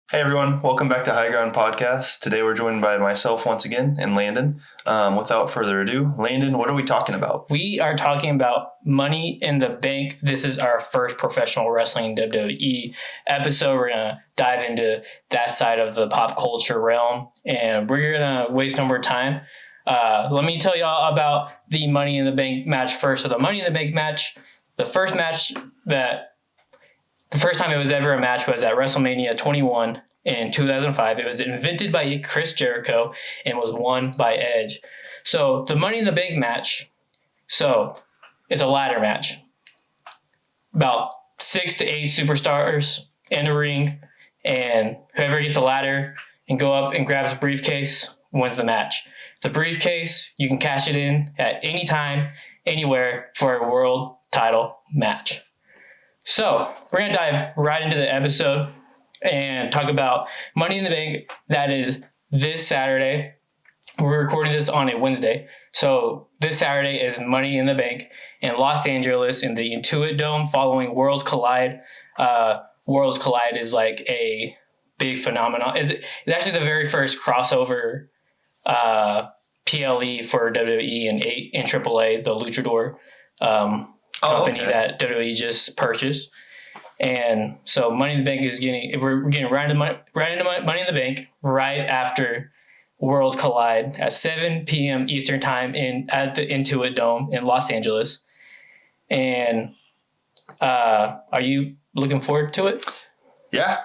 Hey everyone, welcome back to High Ground Podcast. Today we're joined by myself once again and Landon. Without further ado, Landon, what are we talking about? We are talking about Money in the Bank. This is our first professional wrestling WWE episode. We're going to dive into that side of the pop culture realm, and we're going to waste no more time. Let me tell y'all about the Money in the Bank match first. So the Money in the Bank match, the first time it was ever a match was at WrestleMania 21 in 2005. It was invented by Chris Jericho and was won by Edge. So the Money in the Bank match, it's a ladder match. About 6 to 8 superstars in the ring, and whoever gets a ladder and go up and grabs a briefcase wins the match. The briefcase, you can cash it in at any time, anywhere for a world title match. So we're going to dive right into the episode and talk about Money in the Bank. That is this Saturday. We're recording this on a Wednesday. So this Saturday is Money in the Bank in Los Angeles in the Intuit Dome following Worlds Collide. Worlds Collide is like a big phenomenon. It's actually the very first crossover PLE for WWE and AAA, the Luchador company that WWE just purchased. And so Money in the Bank we're getting right into Money in the Bank right after Worlds Collide at 7 p.m. Eastern Time at the Intuit Dome in Los Angeles. And are you looking forward to it? Yeah.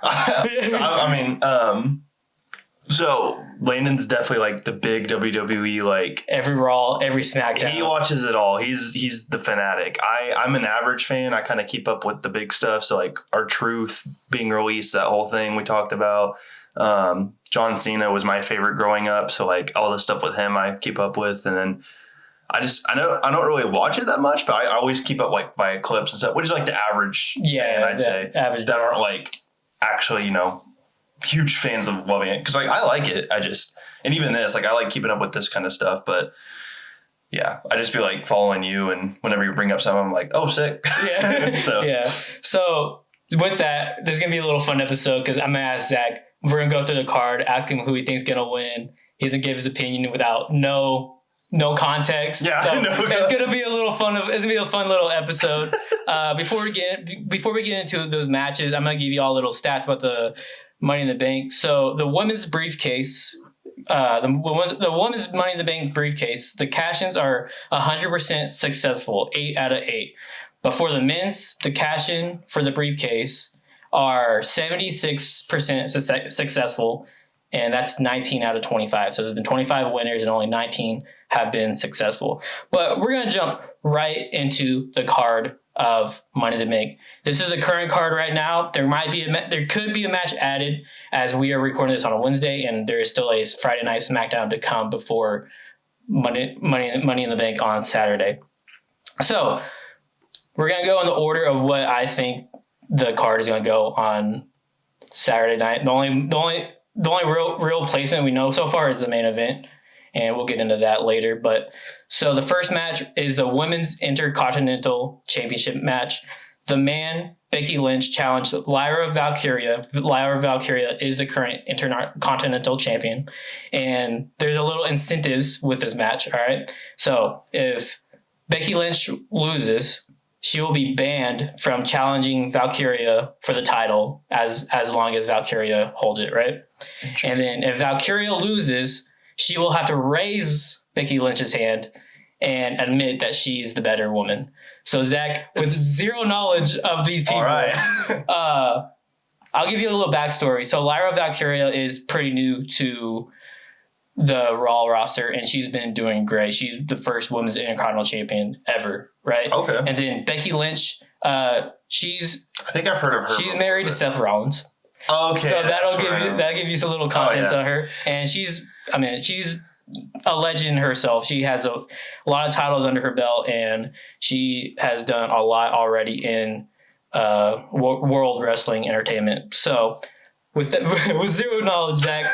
So Landon's definitely like the big WWE, like every Raw, every SmackDown. He watches it all. He's the fanatic. I'm an average fan. I kind of keep up with the big stuff. So like R-Truth being released, that whole thing we talked about. John Cena was my favorite growing up. So like all the stuff with him I keep up with. And then I don't really watch it that much, but I always keep up like via clips and stuff, which is like the average fan, I'd say. Average that aren't like actually, huge fans of loving it, because like I like it. And even this, like I like keeping up with this kind of stuff. But yeah, I just be like following you, and whenever you bring up something, I'm like, oh, sick. Yeah. So with that, there's gonna be a little fun episode because I'm gonna ask Zach. We're gonna go through the card, ask him who he thinks gonna win. He's gonna give his opinion without no context. Yeah, so it's gonna be a fun little episode. Before we get into those matches, I'm gonna give you all little stats about the Money in the Bank. So the women's briefcase, the women's Money in the Bank briefcase, the cash-ins are 100% successful, 8 out of 8. But for the men's, the cash-in for the briefcase are 76% successful, and that's 19 out of 25. So there's been 25 winners and only 19 have been successful. But we're going to jump right into the card of Money in the Bank. This is the current card right now. There could be a match added as we are recording this on a Wednesday, and there is still a Friday night SmackDown to come before Money in the Bank on Saturday. So we're gonna go in the order of what I think the card is gonna go on Saturday night. The only real placement we know so far is the main event, and we'll get into that later. But so the first match is the Women's Intercontinental Championship match. The man, Becky Lynch, challenged Lyra Valkyria. Lyra Valkyria is the current Intercontinental Champion. And there's a little incentives with this match, all right? So if Becky Lynch loses, she will be banned from challenging Valkyria for the title as long as Valkyria holds it, right? And then if Valkyria loses, she will have to raise Becky Lynch's hand and admit that she's the better woman. So Zach, with zero knowledge of these people, I'll give you a little backstory. So Lyra Valkyria is pretty new to the Raw roster, and she's been doing great. She's the first women's Intercontinental Champion ever, right? Okay. And then Becky Lynch, I think I've heard of her. She's married to Seth Rollins. Okay. So that'll give you some little context on her. And she's a legend herself. She has a lot of titles under her belt, and she has done a lot already in world wrestling entertainment. So with zero knowledge, Zach,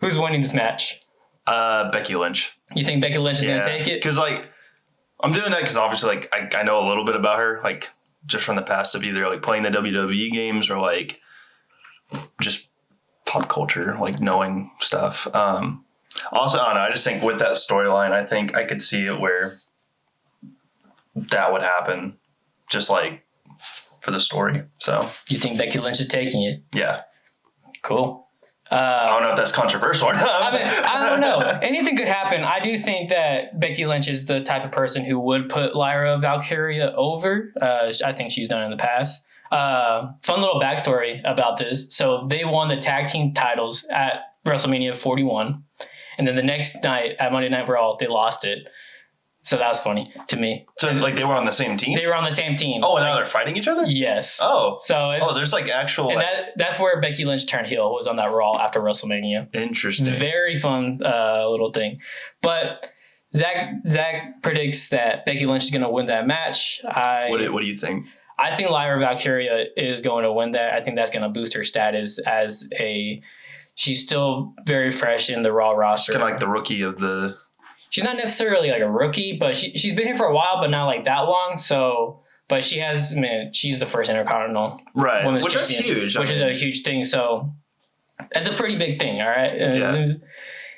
who's winning this match? Becky Lynch. You think Becky Lynch is going to take it? Because I'm doing that because obviously I know a little bit about her, just from the past of either playing the WWE games or just pop culture, like knowing stuff. Also, I don't know. I just think with that storyline, I think I could see it where that would happen, just like for the story. So You think Becky Lynch is taking it? yeah, Cool. I don't know if that's controversial or not. I mean, I don't know. Anything could happen. I do think that Becky Lynch is the type of person who would put Lyra Valkyria over. I think she's done in the past. Fun little backstory about this. So they won the tag team titles at WrestleMania 41. And then the next night at Monday Night Raw, they lost it. So that was funny to me. So like they were on the same team? They were on the same team. Oh, and now they're fighting each other? Yes. Oh. So it's, there's like actual... and Like, that's where Becky Lynch turned heel, was on that Raw after WrestleMania. interesting. Very fun little thing. But Zach predicts that Becky Lynch is going to win that match. What do you think? I think Lyra Valkyria is going to win that. I think that's going to boost her status as she's still very fresh in the Raw roster. Kind of like the rookie of the... She's not necessarily like a rookie, but she's been here for a while, but not like that long. So, but she has, she's the first Intercontinental Right, Women's which is Champion, huge. which is a huge thing. So that's a pretty big thing, all right? Yeah.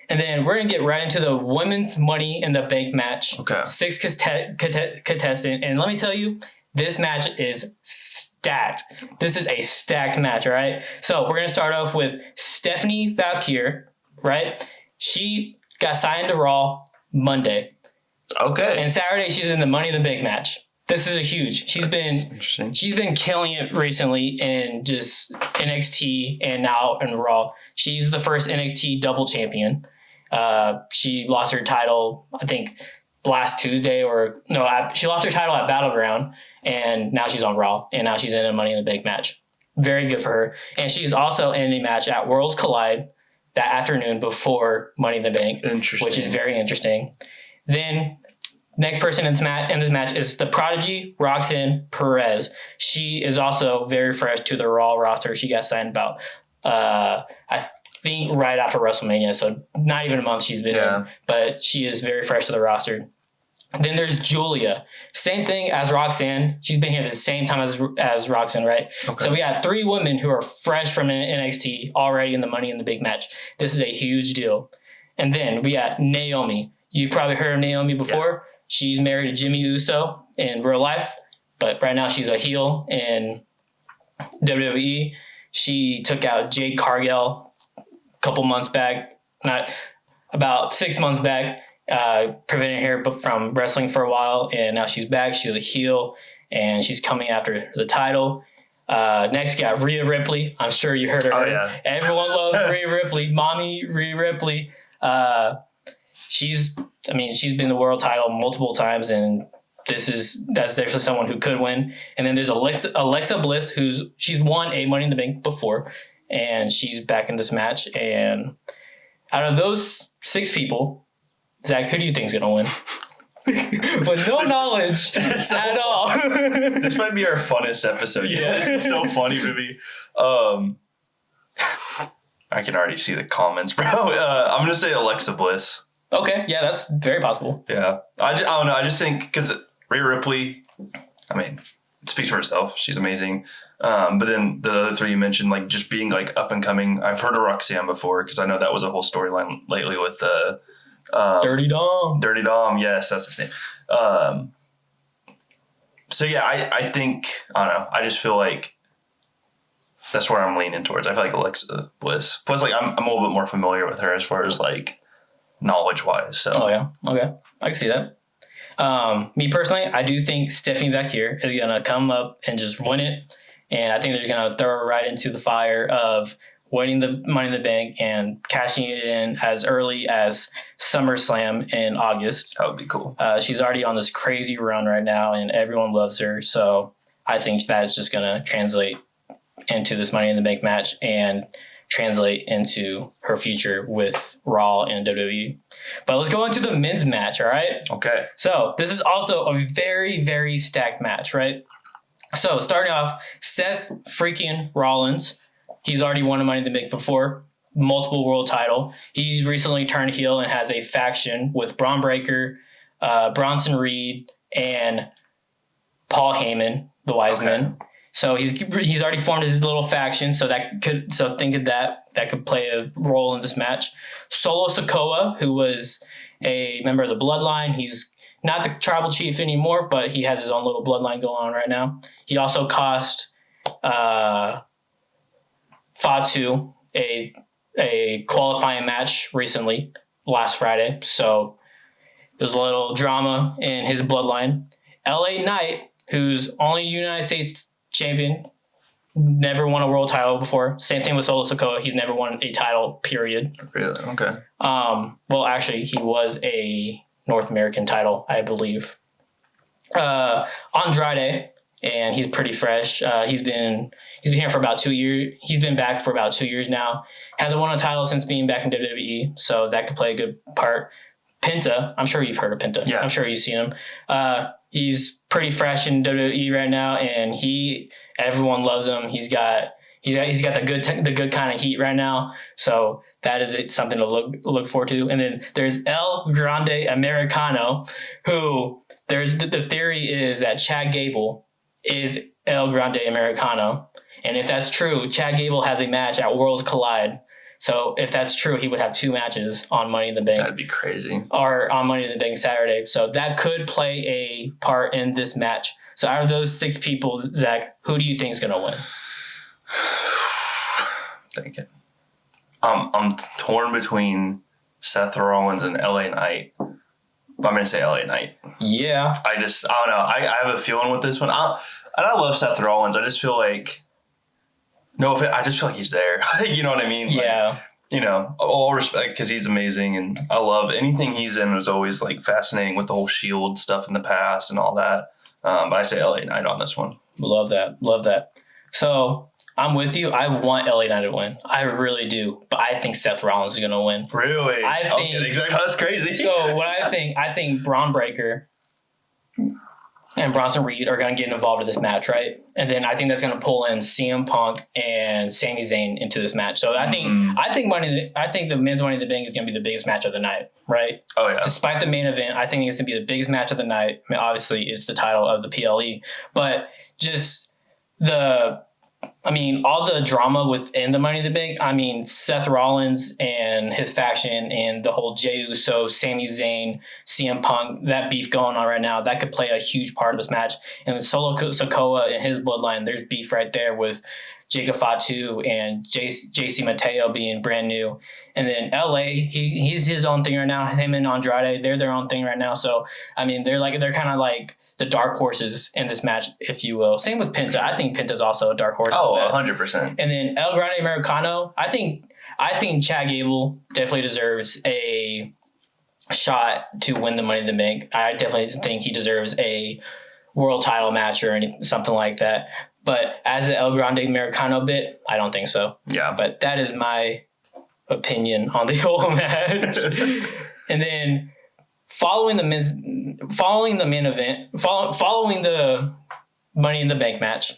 And then we're going to get right into the Women's Money in the Bank match. Okay. 6 contestant. And let me tell you, this match is stacked. This is a stacked match, all right? So we're going to start off with Stephanie Valkyr, right? She got signed to Raw Monday. Okay. And Saturday, she's in the Money in the Bank match. This is a huge. She's been killing it recently in just NXT and now in Raw. She's the first NXT double champion. She lost her title, I think, last Tuesday she lost her title at Battleground, and now she's on Raw, and now she's in a Money in the Bank match. Very good for her. And she's also in a match at Worlds Collide that afternoon before Money in the Bank, Interesting. which is very interesting. Then next person in this match is the Prodigy, Roxanne Perez. She is also very fresh to the Raw roster. She got signed about, I think, right after WrestleMania, so not even a month she's been in, but she is very fresh to the roster. Then there's Julia. Same thing as Roxanne. She's been here at the same time as Roxanne, right? Okay. So we got 3 women who are fresh from NXT already in the Money in the Big match. This is a huge deal. And then we got Naomi. You've probably heard of Naomi before. Yeah. She's married to Jimmy Uso in real life, but right now she's a heel in WWE. She took out Jade Cargill about 6 months back, preventing her from wrestling for a while, and now she's back. She's a heel, and she's coming after the title. Next, we got Rhea Ripley. I'm sure you heard of her. Yeah. Everyone loves Rhea Ripley. Mommy Rhea Ripley. She's been the world title multiple times, and that's there for someone who could win. And then there's Alexa Bliss, she's won a Money in the Bank before, and she's back in this match. And out of those 6 people, Zach, who do you think is going to win? With no knowledge at all. This might be our funnest episode. Yeah, this is so funny to me. I can already see the comments, bro. I'm going to say Alexa Bliss. Okay, yeah, that's very possible. Yeah. I don't know. I just think because Rhea Ripley, it speaks for herself. She's amazing. But then the other 3 you mentioned, like just being like up and coming. I've heard of Roxanne before because I know that was a whole storyline lately with the Dirty Dom. Dirty Dom, yes, that's his name. So yeah, I think I don't know. I just feel like that's where I'm leaning towards. I feel like Alexa Bliss. Plus, like I'm a little bit more familiar with her as far as like knowledge wise. So. Oh yeah, okay, I can see that. Me personally, I do think Stephanie Valkyr is gonna come up and just win it, and I think they're gonna throw her right into the fire of winning the Money in the Bank and cashing it in as early as SummerSlam in August. That would be cool. She's already on this crazy run right now, and everyone loves her. So I think that is just gonna translate into this Money in the Bank match and translate into her future with Raw and WWE. But let's go into the men's match, all right? Okay. So this is also a very, very stacked match, right? So starting off, Seth freaking Rollins. He's already won a Money in the Bank before, multiple world title. He's recently turned heel and has a faction with Braun Breaker, Bronson Reed, and Paul Heyman, the Wise Men. So he's already formed his little faction. So think of that could play a role in this match. Solo Sikoa, who was a member of the Bloodline, he's not the tribal chief anymore, but he has his own little bloodline going on right now. He also cost Fatu a qualifying match recently, last Friday. So there's a little drama in his bloodline. LA Knight, who's only United States champion, never won a world title before. Same thing with Solo Sikoa. He's never won a title, period. Really? Okay. Well, actually, he was a North American title, I believe. Andrade, and he's pretty fresh. He's been here for about 2 years. He's been back for about 2 years now. Hasn't won a title since being back in WWE, so that could play a good part. Penta, I'm sure you've heard of Penta. Yeah. I'm sure you've seen him. He's pretty fresh in WWE right now, and everyone loves him. He's got the good kind of heat right now. So that is something to look forward to. And then there's El Grande Americano, who the theory is that Chad Gable is El Grande Americano. And if that's true, Chad Gable has a match at Worlds Collide. So if that's true, he would have 2 matches on Money in the Bank. That'd be crazy. Or on Money in the Bank Saturday. So that could play a part in this match. So out of those 6 people, Zach, who do you think is going to win? Thinking. I'm torn between Seth Rollins and LA Knight. I'm going to say LA Knight. Yeah. I don't know. I have a feeling with this one. And I love Seth Rollins. I just feel like, I just feel like he's there. You know what I mean? Yeah. Like, all respect, because he's amazing, and I love anything he's in. Was always like fascinating with the whole Shield stuff in the past and all that. But I say LA Knight on this one. Love that. So I'm with you. I want LA Knight to win. I really do. But I think Seth Rollins is going to win. Really? I think exactly. That's crazy. So what I think Braun Breaker and Bronson Reed are going to get involved in this match, right? And then I think that's going to pull in CM Punk and Sami Zayn into this match. So I think the men's Money in the Bank is going to be the biggest match of the night, right? Oh yeah. Despite the main event, I think it's going to be the biggest match of the night. I mean, obviously, it's the title of the PLE, but just all the drama within the Money in the Bank. Seth Rollins and his faction and the whole Jey Uso, Sami Zayn, CM Punk, that beef going on right now, that could play a huge part of this match. And with Solo Sikoa and his bloodline, there's beef right there with Jacob Fatu and JC Mateo being brand new. And then LA, he's his own thing right now. Him and Andrade, they're their own thing right now. So, they're kind of like the dark horses in this match, if you will. Same with Penta. I think Penta's also a dark horse. Oh, 100%. And then El Grande Americano, I think Chad Gable definitely deserves a shot to win the Money in the Bank. I definitely think he deserves a world title match or something like that. But as the El Grande Americano bit, I don't think so. Yeah. But that is my opinion on the whole match. And then following the Money in the Bank match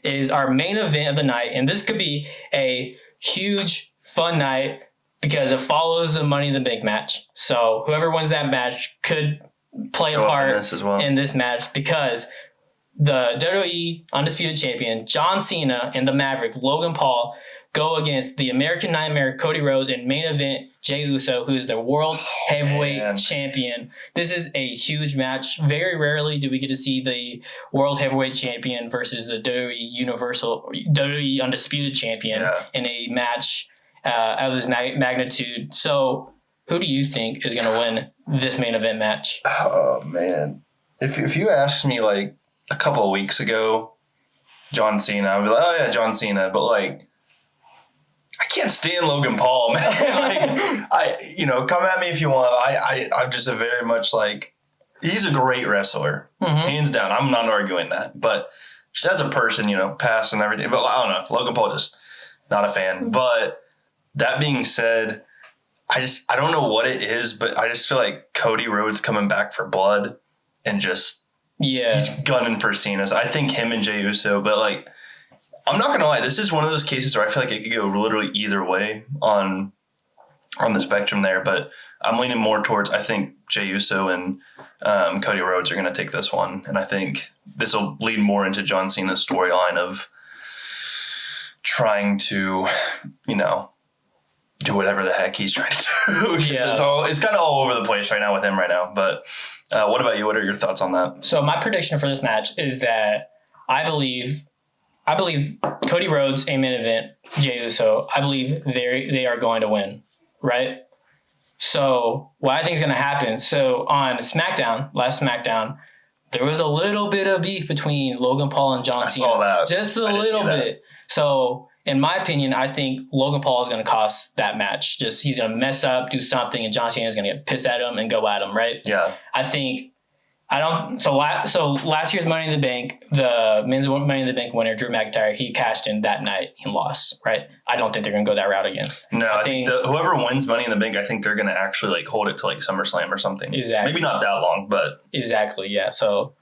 is our main event of the night. And this could be a huge, fun night because it follows the Money in the Bank match. So whoever wins that match could play a part in this match because the WWE Undisputed Champion, John Cena, and the Maverick, Logan Paul, go against the American Nightmare, Cody Rhodes, and main event, Jey Uso, who's the World Heavyweight Champion. This is a huge match. Very rarely do we get to see the World Heavyweight Champion versus the WWE Undisputed Champion in a match of this magnitude. So who do you think is going to win this main event match? Oh, man. If you asked me like a couple of weeks ago, John Cena, I'd be like, oh yeah, John Cena. But like, I can't stand Logan Paul, man. Come at me if you want. I'm just a very much like, he's a great wrestler, hands down. I'm not arguing that, but just as a person, past and everything. But I don't know, Logan Paul, just not a fan. But that being said, I don't know what it is, but I just feel like Cody Rhodes coming back for blood and just he's gunning for Cena. So I think him and Jey Uso, but like, I'm not gonna lie, this is one of those cases where I feel like it could go literally either way on on the spectrum there, but I'm leaning more towards, I think Jey Uso and Cody Rhodes are going to take this one. And I think this will lead more into John Cena's storyline of trying to, do whatever the heck he's trying to do. Yeah. It's kind of all over the place right now with him right now. But what about you? What are your thoughts on that? So my prediction for this match is that I believe Cody Rhodes, a main event, Jey Uso, I believe they are going to win, right? So what I think is going to happen, so on last SmackDown, there was a little bit of beef between Logan Paul and John Cena. I saw that. Just a little bit. So in my opinion, I think Logan Paul is going to cost that match. Just he's going to mess up, do something, and John Cena is going to get pissed at him and go at him, right? Yeah. So last year's Money in the Bank, the men's Money in the Bank winner, Drew McIntyre, he cashed in that night and lost, right? I don't think they're going to go that route again. No, I think whoever wins Money in the Bank, I think they're going to actually hold it to SummerSlam or something. Exactly. Maybe not that long, but. Exactly, yeah. So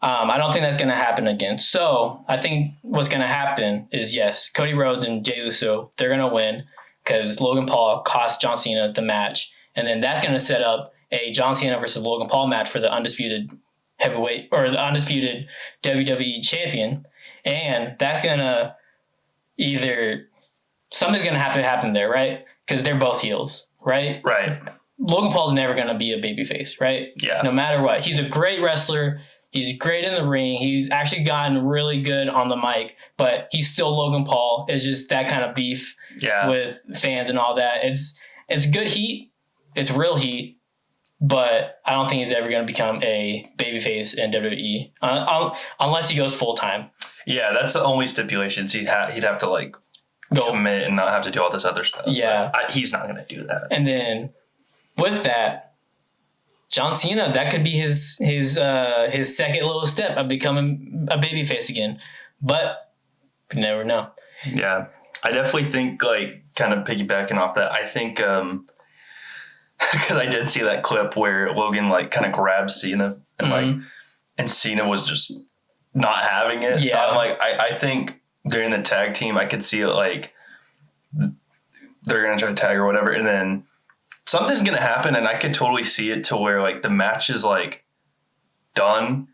I don't think that's going to happen again. So I think what's going to happen is, yes, Cody Rhodes and Jey Uso, they're going to win because Logan Paul cost John Cena the match. And then that's going to set up a John Cena versus Logan Paul match for the undisputed heavyweight or the undisputed WWE champion. And that's going to something's going to have to happen there, right? Because they're both heels, right? Right. Logan Paul's never going to be a babyface, right? Yeah. No matter what. He's a great wrestler. He's great in the ring. He's actually gotten really good on the mic, but he's still Logan Paul. It's just that kind of beef with fans and all that. It's good heat. It's real heat. But I don't think he's ever going to become a babyface in WWE unless he goes full time. Yeah, that's the only stipulations he'd have to commit and not have to do all this other stuff. Yeah, he's not going to do that. And then with that, John Cena, that could be his second little step of becoming a babyface again. But you never know. Yeah, I definitely think kind of piggybacking off that. I think. Because I did see that clip where Logan kind of grabbed Cena and and Cena was just not having it. Yeah. So I'm I think during the tag team I could see it they're gonna try to tag or whatever, and then something's gonna happen, and I could totally see it to where the match is done,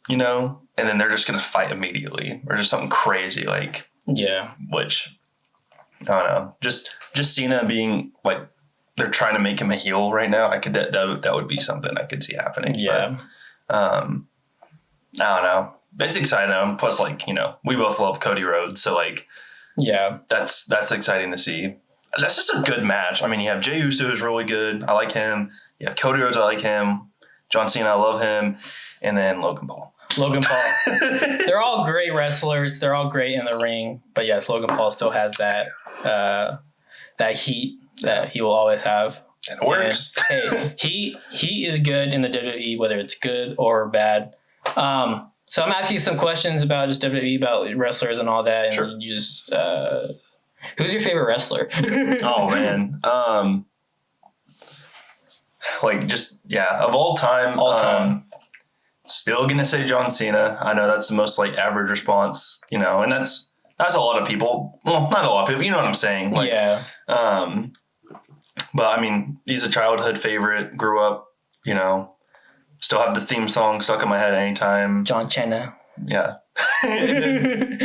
and then they're just gonna fight immediately or just something crazy which I don't know, just Cena being they're trying to make him a heel right now. I could that would be something I could see happening. Yeah. But, I don't know. It's exciting. Plus, we both love Cody Rhodes, so yeah, that's exciting to see. That's just a good match. I mean, you have Jey Uso, who's really good. I like him. You have Cody Rhodes. I like him. John Cena, I love him. And then Logan Paul. They're all great wrestlers. They're all great in the ring. But yes, Logan Paul still has that heat that he will always have. And it works. And, hey, he is good in the WWE, whether it's good or bad. So I'm asking you some questions about just WWE, about wrestlers and all that. And sure. You just, who's your favorite wrestler? Oh man. Of all time. Still gonna say John Cena. I know that's the most average response, and that's a lot of people. Well, not a lot of people. You know what I'm saying? Yeah. But I mean, he's a childhood favorite. Grew up, still have the theme song stuck in my head anytime. John Cena. Yeah. And then,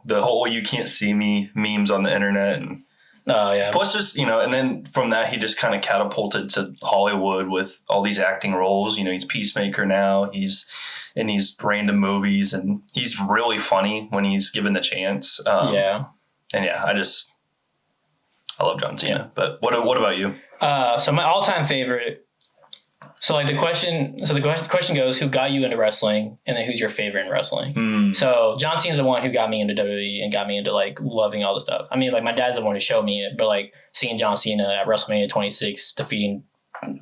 the whole "you can't see me" memes on the internet, and oh yeah. Plus, just and then from that he just kind of catapulted to Hollywood with all these acting roles. He's Peacemaker now. He's in these random movies, and he's really funny when he's given the chance. Yeah. And yeah, I love John Cena. Yeah. But what about you? So my all-time favorite. So the question goes, who got you into wrestling, and then who's your favorite in wrestling? So John Cena's the one who got me into WWE and got me into loving all the stuff. I mean, my dad's the one who showed me it, but seeing John Cena at WrestleMania 26 defeating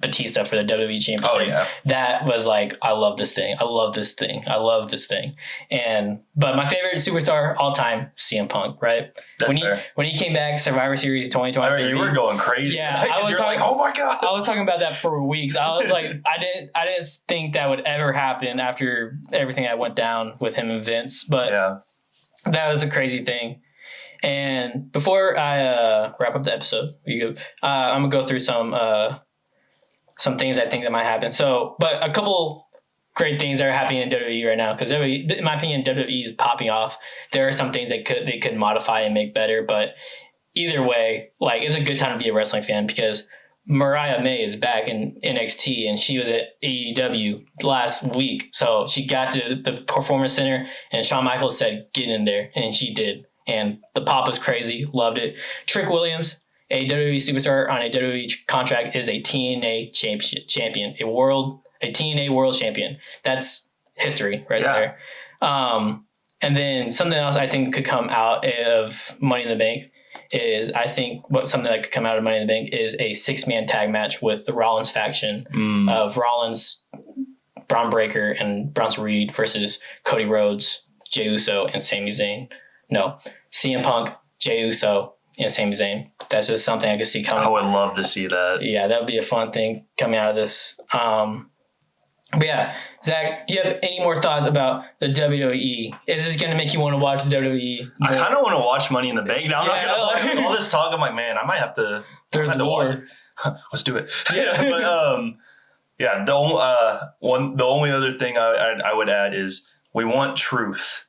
Batista for the WWE Championship. Oh yeah, that was I love this thing. I love this thing. I love this thing. But my favorite superstar all time, CM Punk. Right? That's fair. When he came back, Survivor Series 2023. I mean, you were going crazy. Yeah, I was oh my god. I was talking about that for weeks. I was I didn't think that would ever happen after everything that went down with him and Vince. But yeah, that was a crazy thing. And before I wrap up the episode, I'm gonna go through some things I think that might happen. So, but a couple great things that are happening in WWE right now, because in my opinion, WWE is popping off. There are some things they could modify and make better, but either way, like, it's a good time to be a wrestling fan because Mariah May is back in NXT and she was at AEW last week. So she got to the Performance Center and Shawn Michaels said, get in there. And she did. And the pop was crazy. Loved it. Trick Williams, a WWE superstar on a WWE contract, is a TNA champion, a TNA world champion. That's history right there. And then something else I think could come out of Money in the Bank is, I think something that could come out of Money in the Bank is a 6-man tag match with the Rollins faction of Rollins, Braun Breaker, and Bronson Reed versus Cody Rhodes, Jey Uso, and Sami Zayn. No, CM Punk, Jey Uso, and Sami Zayn. That's just something I could see coming. I would love to see that. Yeah, that would be a fun thing coming out of this. But yeah, Zach, do you have any more thoughts about the WWE? Is this going to make you want to watch the WWE? I kind of want to watch Money in the Bank now. I'm not going to play with all this talk. I'm like, man, I might have to. There's more. Let's do it. Yeah, but yeah. The only other thing I would add is we want truth.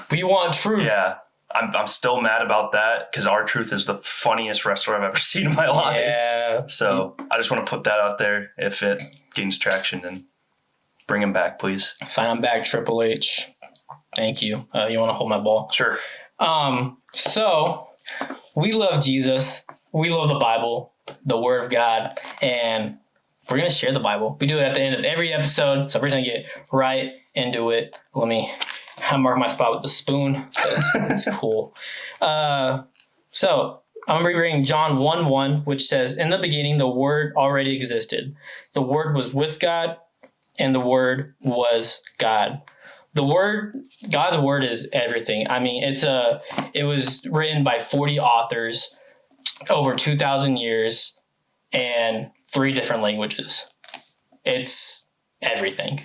We want truth. Yeah. I'm still mad about that because R-Truth is the funniest wrestler I've ever seen in my life. Yeah. So I just want to put that out there. If it gains traction, then bring him back, please. Sign him back, Triple H. Thank you. You want to hold my ball? Sure. So we love Jesus. We love the Bible, the Word of God, and we're going to share the Bible. We do it at the end of every episode, so we're going to get right into it. Let me mark my spot with the spoon. It's cool. So I'm going to be reading John 1:1, which says, in the beginning, the Word already existed. The Word was with God, and the Word was God. God's Word is everything. I mean, it was written by 40 authors over 2,000 years and 3 different languages. It's everything.